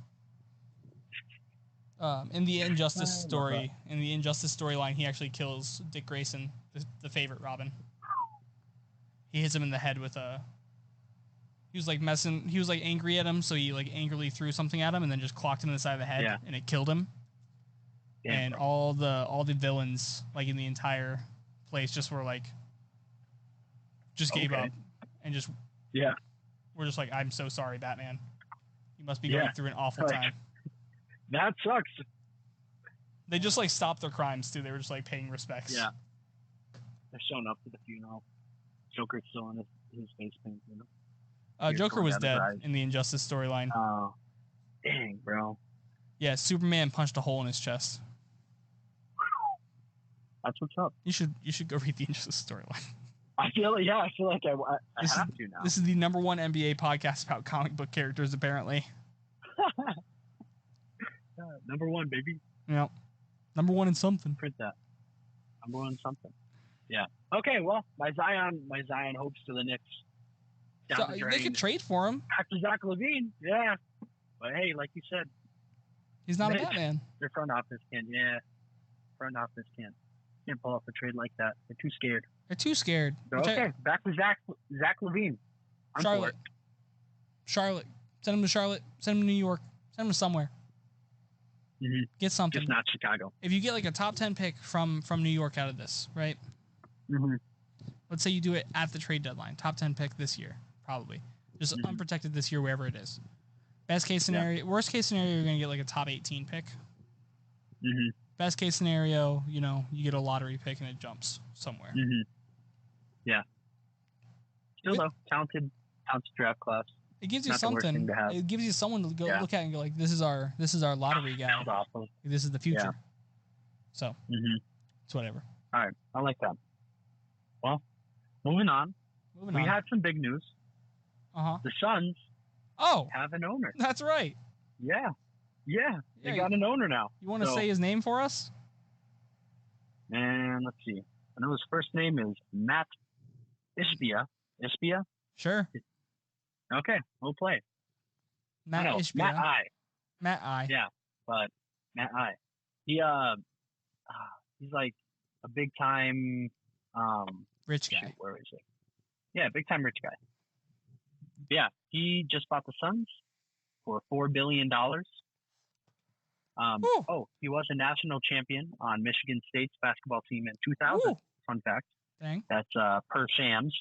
In the Injustice storyline, he actually kills Dick Grayson, the favorite Robin. He hits him in the head with a. He was like angry at him, so he like angrily threw something at him and then just clocked him in the side of the head, and it killed him. Yeah, and all the villains like in the entire place just were like, just gave up and just we're just like, I'm so sorry, Batman. You must be going through an awful time.
That sucks.
They just like stopped their crimes too. They were just like paying respects.
Yeah. They're showing up to the funeral. Joker's still in his face paint,
Joker was dead in the Injustice storyline.
Oh, dang, bro.
Yeah, Superman punched a hole in his chest.
That's what's up.
You should go read the Injustice storyline.
I feel like I have to now.
This is the #1 NBA podcast about comic book characters, apparently.
#1, baby.
Yeah. #1 in something.
Print that. #1 in something. Yeah. Okay, well, my Zion hopes to the Knicks.
So they could trade for him.
After Zach LaVine, yeah. But hey, like you said,
he's not a Batman.
Their front office can't pull off a trade like that. They're too scared. So, okay, back to Zach LaVine.
Charlotte. Send him to Charlotte. Send him to New York. Send him to somewhere. Get something.
Just not Chicago.
If you get like a top 10 pick from New York out of this, right? Let's say you do it at the trade deadline. Top 10 pick this year, probably. Just unprotected this year, wherever it is. Best case scenario, worst case scenario, you're going to get like a top 18 pick. Best case scenario, you get a lottery pick and it jumps somewhere.
Yeah. Still though, talented draft class.
It gives you
Not the worst thing
something.
to have.
It gives you someone to go look at and go like, this is our lottery guy.
That's awesome.
This is the future.
Yeah.
So it's whatever.
All right, I like that. Well, moving on. We had some big news. The Suns have an owner.
That's right.
Yeah. They got an owner now.
You want to say his name for us?
And let's see. I know his first name is Matt Ishbia. Ishbia?
Sure.
Okay, we'll play.
Matt Ishbia.
Matt I.
Matt I.
Yeah, but Matt I. He's like a big time
rich guy.
Where is it? Yeah, big time rich guy. Yeah, he just bought the Suns for $4 billion. He was a national champion on Michigan State's basketball team in 2000. Ooh. Fun fact.
Dang.
That's per Shams.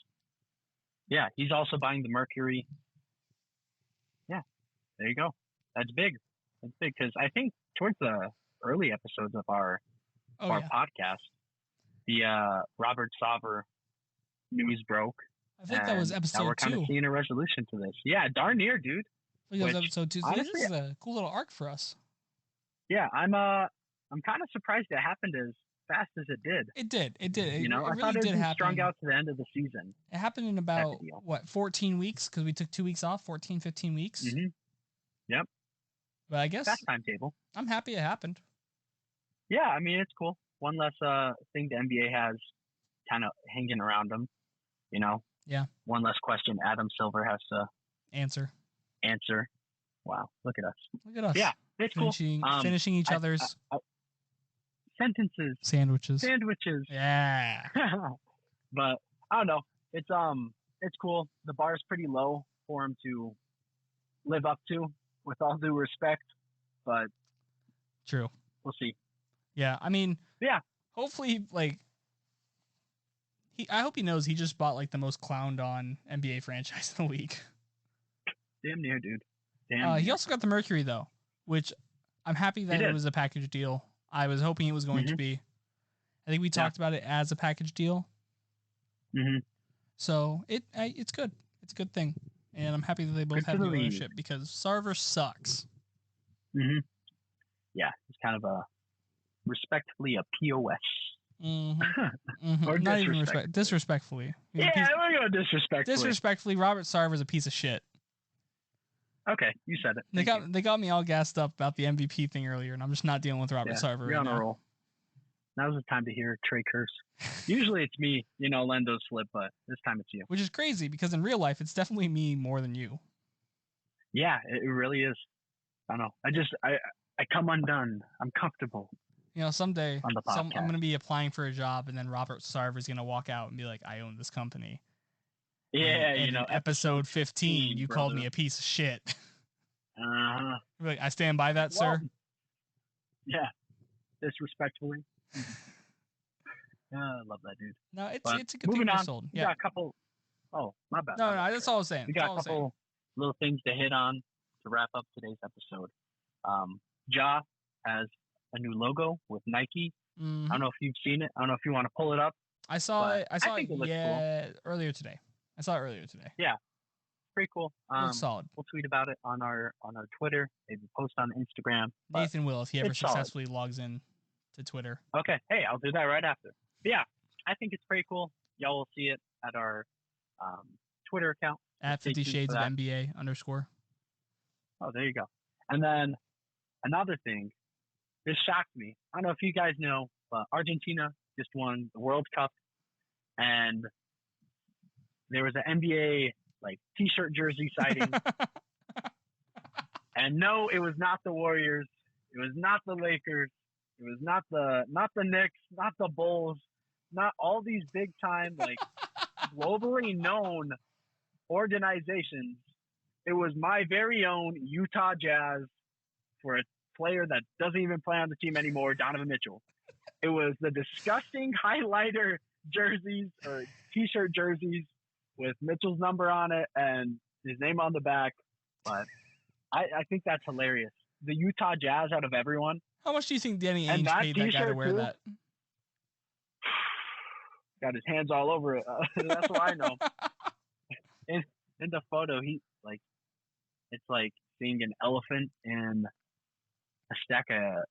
Yeah, he's also buying the Mercury. Yeah, there you go. That's big. That's big because I think towards the early episodes of our podcast, the Robert Sauver news broke.
I think that was episode 2.
Now we're kind of seeing a resolution to this. Yeah, darn near, dude.
I think that was episode 2. Honestly, this is a cool little arc for us.
Yeah, I'm kind of surprised it happened as fast as it did.
It did.
I
really
thought it
did happen.
Strung out to the end of the season.
It happened in about 14 weeks because we took 2 weeks off. 14, 15 weeks.
Mm-hmm. Yep.
But I guess
that's timetable.
I'm happy it happened.
Yeah, I mean it's cool. One less thing the NBA has kind of hanging around them.
Yeah.
One less question Adam Silver has to
answer.
Wow, look at us.
Look at us.
Yeah, it's
finishing each other's
sentences.
Sandwiches.
Yeah. But I don't know. It's cool. The bar is pretty low for him to live up to, with all due respect. But
true.
We'll see.
Yeah, I mean.
Yeah.
Hopefully, I hope he knows he just bought the most clowned on NBA franchise in the league.
Damn near, dude.
He also got the Mercury though, which I'm happy that it was a package deal. I was hoping it was going to be. I think we talked about it as a package deal.
Mm-hmm.
So it's good. It's a good thing, and I'm happy that they both have the ownership because Sarver sucks.
Mm-hmm. Yeah, it's kind of respectfully a POS.
Mm-hmm. Or not even disrespectfully.
Yeah, we're going disrespectfully.
Disrespectfully, Robert Sarver is a piece of shit.
Okay, you said it.
They got me all gassed up about the MVP thing earlier, and I'm just not dealing with Robert Sarver right now.
You're on a roll. Now's the time to hear Trey curse. Usually it's me, Lendo's slip, but this time it's you.
Which is crazy because in real life it's definitely me more than you.
Yeah, it really is. I don't know. I come undone. I'm comfortable.
Someday I'm going to be applying for a job, and then Robert Sarver is going to walk out and be like, "I own this company."
Yeah,
and episode 15, you called me a piece of shit. Like, I stand by that, sir.
Yeah, disrespectfully. I love that dude.
No, it's a good thing to sold.
We got a couple. Oh, my bad.
No, that's all I was saying.
We got a couple little things to hit on to wrap up today's episode. Ja has a new logo with Nike.
Mm-hmm.
I don't know if you've seen it. I don't know if you want to pull it up.
I saw it.
It looks cool.
Earlier today. I saw it earlier today.
Yeah, pretty cool.
Looks solid.
We'll tweet about it on our Twitter. Maybe post on Instagram.
Nathan will if he ever successfully logs in to Twitter.
Okay. Hey, I'll do that right after. But yeah, I think it's pretty cool. Y'all will see it at our Twitter account.
At 50 Shades of NBA _.
Oh, there you go. And then another thing, this shocked me. I don't know if you guys know, but Argentina just won the World Cup, and there was an NBA T-shirt jersey sighting. And no, it was not the Warriors. It was not the Lakers. It was not the Knicks, not the Bulls, not all these big time globally known organizations. It was my very own Utah Jazz for a player that doesn't even play on the team anymore, Donovan Mitchell. It was the disgusting highlighter jerseys or T-shirt jerseys with Mitchell's number on it and his name on the back. But I think that's hilarious. The Utah Jazz out of everyone.
How much do you think Danny Ainge paid that guy to wear that?
Got his hands all over it. That's what I know. In the photo, he It's like seeing an elephant in a stack of,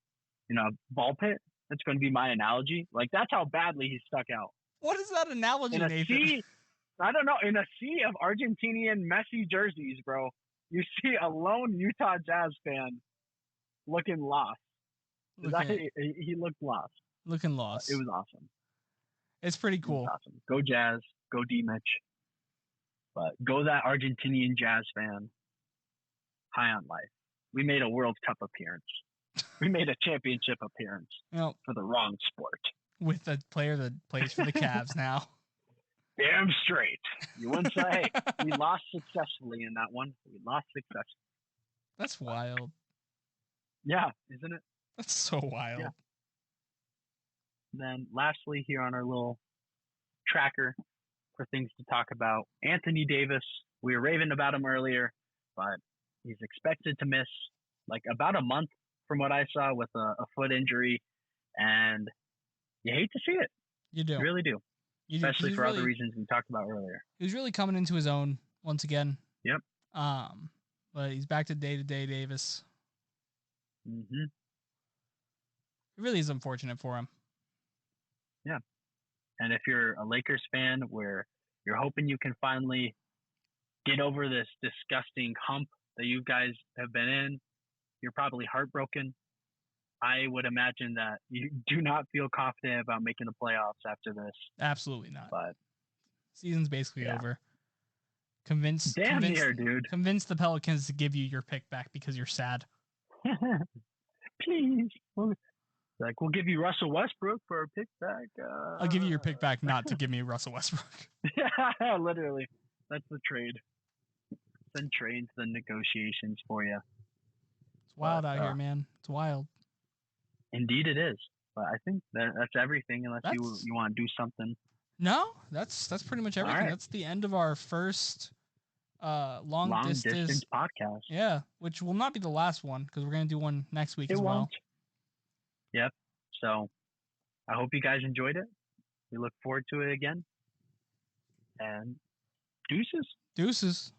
ball pit. That's going to be my analogy. Like, that's how badly he stuck out.
What is that analogy,
In a
Nathan?
sea, I don't know, in a sea of Argentinian Messi jerseys, bro, you see a lone Utah Jazz fan looking lost. He looked lost.
Looking lost.
It was awesome.
It's pretty cool.
Awesome. Go Jazz. Go D-Mitch. But go that Argentinian Jazz fan. High on life. We made a World Cup appearance. We made a championship appearance for the wrong sport.
With a player that plays for the Cavs now.
Damn straight. You wouldn't say, hey, we lost successfully in that one. We lost successfully.
That's wild.
Yeah, isn't it?
That's so wild. Yeah.
Then lastly, here on our little tracker for things to talk about, Anthony Davis. We were raving about him earlier, but he's expected to miss like about a month from what I saw with a foot injury, and you hate to see it.
You do.
You really do. Especially for all the reasons we talked about earlier.
He was really coming into his own once again.
Yep.
But he's back to day-to-day Davis.
Mm-hmm.
It really is unfortunate for him.
Yeah. And if you're a Lakers fan where you're hoping you can finally get over this disgusting hump that you guys have been in, you're probably heartbroken. I would imagine that you do not feel confident about making the playoffs after this.
Absolutely not.
But
season's basically over. Convince the Pelicans to give you your pick back because you're sad.
Please. Like, we'll give you Russell Westbrook for a pick back.
I'll give you your pick back not to give me Russell Westbrook.
Yeah, literally. That's the trade. Send Trey into the negotiations for you.
It's wild out here, man. It's wild.
Indeed it is. But I think that's everything unless you want to do something.
No, that's pretty much everything. Right. That's the end of our first long distance
podcast.
Yeah, which will not be the last one because we're going to do one next week as well.
Yep. So I hope you guys enjoyed it. We look forward to it again. And deuces.
Deuces.